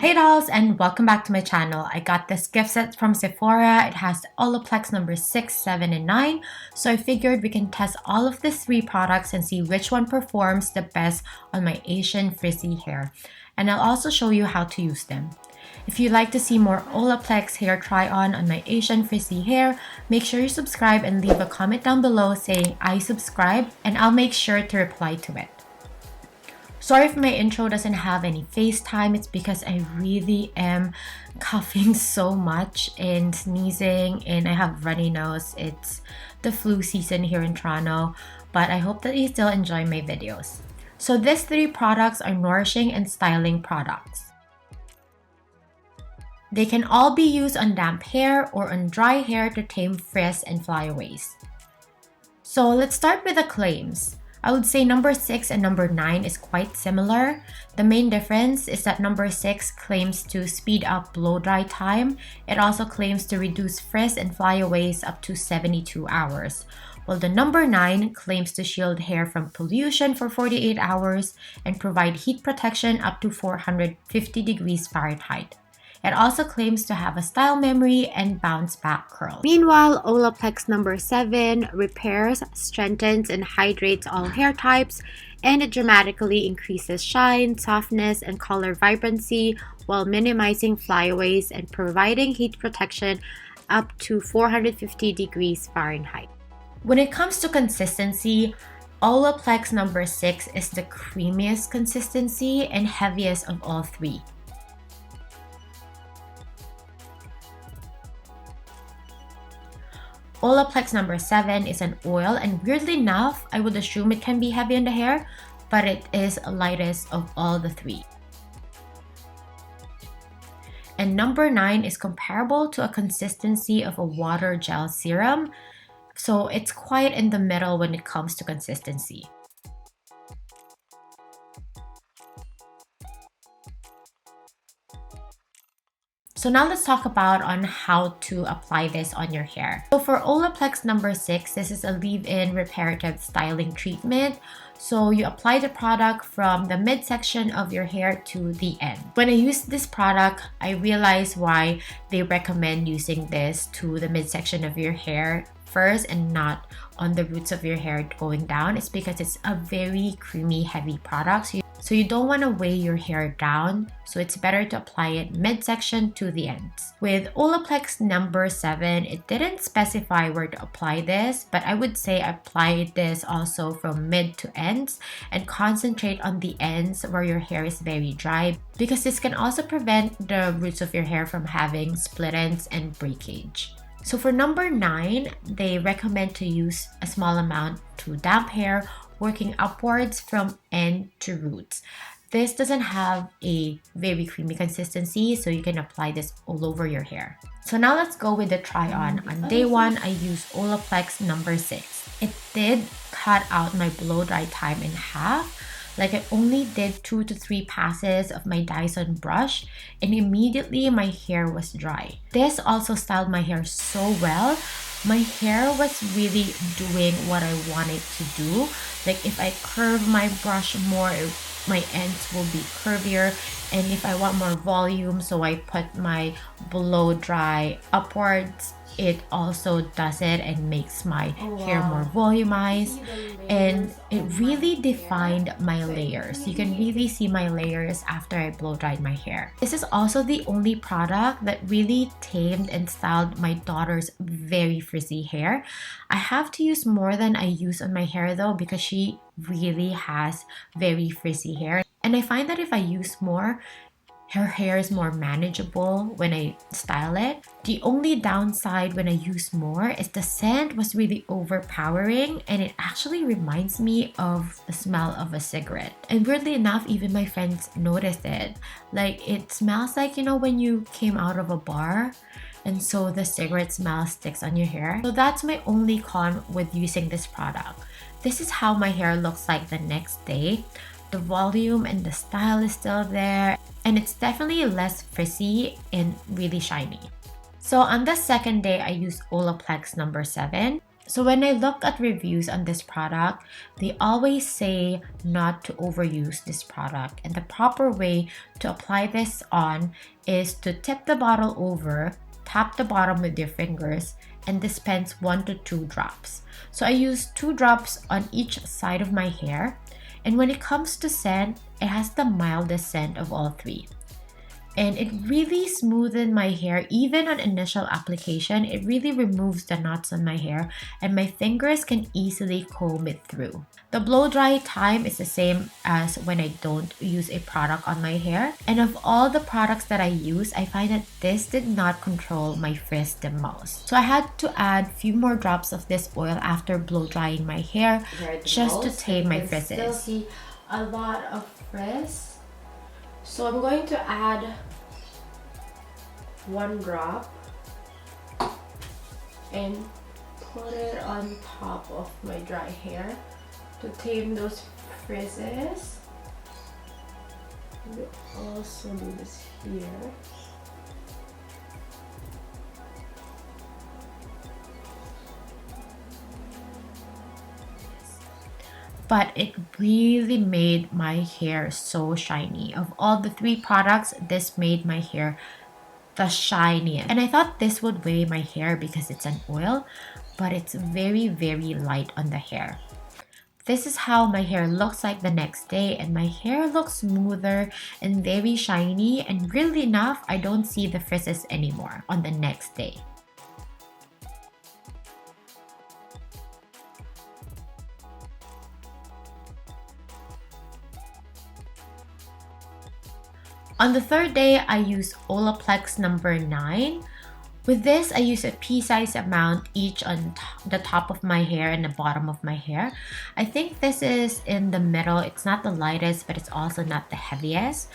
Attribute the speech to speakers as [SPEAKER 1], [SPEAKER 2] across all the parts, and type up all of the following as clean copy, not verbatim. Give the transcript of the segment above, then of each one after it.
[SPEAKER 1] Hey dolls, and welcome back to my channel. I got this gift set from Sephora. It has OLAPLEX number 6, 7, and 9. So I figured we can test all of these 3 products and see which one performs the best on my Asian frizzy hair. And I'll also show you how to use them. If you'd like to see more OLAPLEX hair try-on my Asian frizzy hair, make sure you subscribe and leave a comment down below saying I subscribe, and I'll make sure to reply to it. Sorry if my intro doesn't have any FaceTime. It's because I really am coughing so much and sneezing, and I have runny nose. It's the flu season here in Toronto, but I hope that you still enjoy my videos. So these 3 products are nourishing and styling products. They can all be used on damp hair or on dry hair to tame frizz and flyaways. So let's start with the claims. I would say number 6 and number 9 is quite similar. The main difference is that number 6 claims to speed up blow dry time. It also claims to reduce frizz and flyaways up to 72 hours. While the number 9 claims to shield hair from pollution for 48 hours and provide heat protection up to 450 degrees Fahrenheit. It also claims to have a style memory and bounce back curl. Meanwhile, OLAPLEX number 7 repairs, strengthens, and hydrates all hair types, and it dramatically increases shine, softness, and color vibrancy while minimizing flyaways and providing heat protection up to 450 degrees Fahrenheit. When it comes to consistency, OLAPLEX number 6 is the creamiest consistency and heaviest of all 3. OLAPLEX number 7 is an oil, and weirdly enough, I would assume it can be heavy on the hair, but it is the lightest of all the 3. And number 9 is comparable to a consistency of a water gel serum, so it's quite in the middle when it comes to consistency. So now let's talk about on how to apply this on your hair. So for OLAPLEX number 6, this is a leave-in reparative styling treatment. So you apply the product from the midsection of your hair to the end. When I used this product, I realized why they recommend using this to the midsection of your hair first and not on the roots of your hair going down. It's because it's a very creamy, heavy product. So you don't want to weigh your hair down, so it's better to apply it midsection to the ends. With OLAPLEX number 7, it didn't specify where to apply this, but I would say apply this also from mid to ends and concentrate on the ends where your hair is very dry, because this can also prevent the roots of your hair from having split ends and breakage. So for number 9, they recommend to use a small amount to damp hair, working upwards from end to roots. This doesn't have a very creamy consistency, so you can apply this all over your hair. So now let's go with the try-on. On day 1, I used OLAPLEX number 6. It did cut out my blow dry time in half. Like, I only did 2 to 3 passes of my Dyson brush, and immediately my hair was dry. This also styled my hair so well. My hair was really doing what I wanted to do. Like, if I curve my brush more, my ends will be curvier. And if I want more volume, so I put my blow dry upwards, it also does it and makes my hair more volumized. And it really defined my layers. You can really see my layers after I blow dried my hair. This is also the only product that really tamed and styled my daughter's very frizzy hair. I have to use more than I use on my hair though, because she really has very frizzy hair. And I find that if I use more, her hair is more manageable when I style it. The only downside when I use more is the scent was really overpowering, and it actually reminds me of the smell of a cigarette. And weirdly enough, even my friends noticed it. Like, it smells like, you know, when you came out of a bar, and so the cigarette smell sticks on your hair. So that's my only con with using this product. This is how my hair looks like the next day. The volume and the style is still there, and it's definitely less frizzy and really shiny. So on the second day, I used OLAPLEX number 7. So when I look at reviews on this product, they always say not to overuse this product. And the proper way to apply this on is to tip the bottle over, tap the bottom with your fingers, and dispense 1 to 2 drops. So I use 2 drops on each side of my hair. And when it comes to scent, it has the mildest scent of all 3. And it really smoothened my hair. Even on initial application, it really removes the knots on my hair and my fingers can easily comb it through. The blow dry time is the same as when I don't use a product on my hair. And of all the products that I use, I find that this did not control my frizz the most. So I had to add a few more drops of this oil after blow drying my hair just to tame my frizzes. Still see a lot of frizz. So I'm going to add 1 drop and put it on top of my dry hair to tame those frizzes. We also do this here. But it really made my hair so shiny. Of all the 3 products, this made my hair the shiniest. And I thought this would weigh my hair because it's an oil, but it's very, very light on the hair. This is how my hair looks like the next day, and my hair looks smoother and very shiny, and really enough, I don't see the frizzes anymore on the next day. On the 3rd day, I use OLAPLEX number 9. With this, I use a pea-sized amount each on the top of my hair and the bottom of my hair. I think this is in the middle. It's not the lightest, but it's also not the heaviest.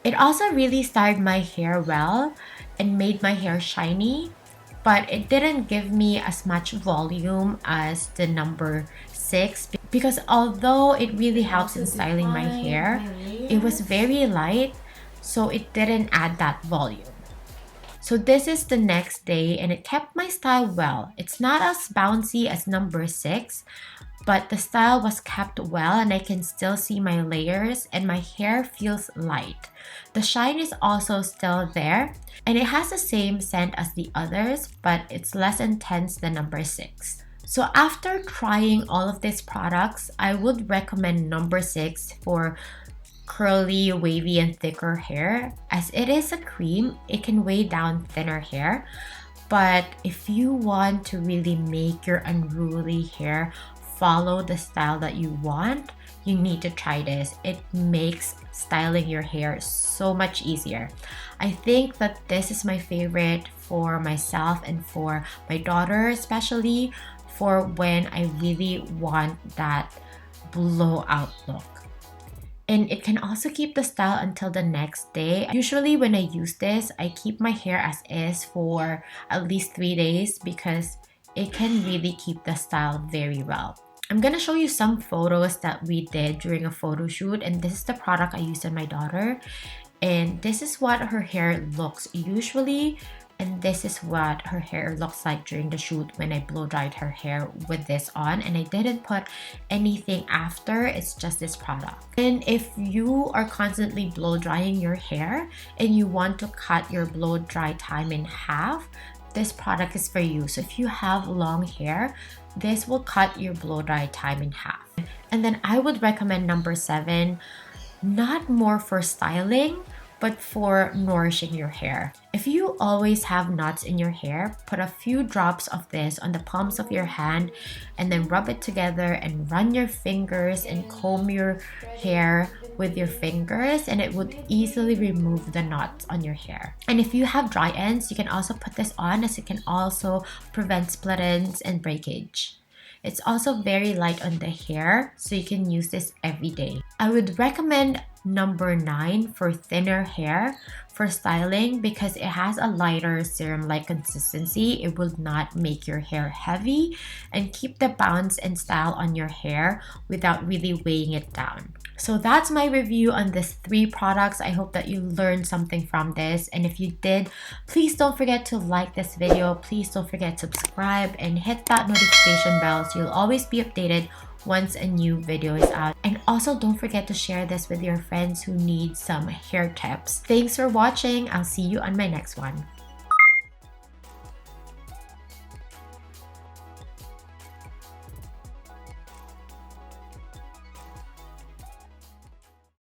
[SPEAKER 1] It also really styled my hair well and made my hair shiny, but it didn't give me as much volume as the number 6 because although it really helps in styling my hair, it was very light, so it didn't add that volume. So this is the next day and it kept my style well. It's not as bouncy as number 6, but the style was kept well and I can still see my layers and my hair feels light. The shine is also still there and it has the same scent as the others, but it's less intense than number 6. So after trying all of these products, I would recommend number 6 for curly, wavy, and thicker hair. As it is a cream, it can weigh down thinner hair. But if you want to really make your unruly hair follow the style that you want, you need to try this. It makes styling your hair so much easier. I think that this is my favorite for myself and for my daughter, especially for when I really want that blowout look. And it can also keep the style until the next day. Usually when I use this, I keep my hair as is for at least 3 days because it can really keep the style very well. I'm gonna show you some photos that we did during a photo shoot, and this is the product I used on my daughter. And this is what her hair looks usually, and this is what her hair looks like during the shoot when I blow dried her hair with this on, and I didn't put anything after. It's just this product. And if you are constantly blow drying your hair and you want to cut your blow dry time in half, this product is for you. So if you have long hair, this will cut your blow dry time in half. And then I would recommend number 7, not more for styling, but for nourishing your hair. If you always have knots in your hair, put a few drops of this on the palms of your hand and then rub it together and run your fingers and comb your hair with your fingers, and it would easily remove the knots on your hair. And if you have dry ends, you can also put this on, as it can also prevent split ends and breakage. It's also very light on the hair, so you can use this every day. I would recommend number 9 for thinner hair for styling because it has a lighter serum-like consistency. It will not make your hair heavy and keep the bounce and style on your hair without really weighing it down. So that's my review on these 3 products. I hope that you learned something from this. And if you did, please don't forget to like this video. Please don't forget to subscribe and hit that notification bell so you'll always be updated once a new video is out. And also don't forget to share this with your friends who need some hair tips. Thanks for watching. I'll see you on my next one.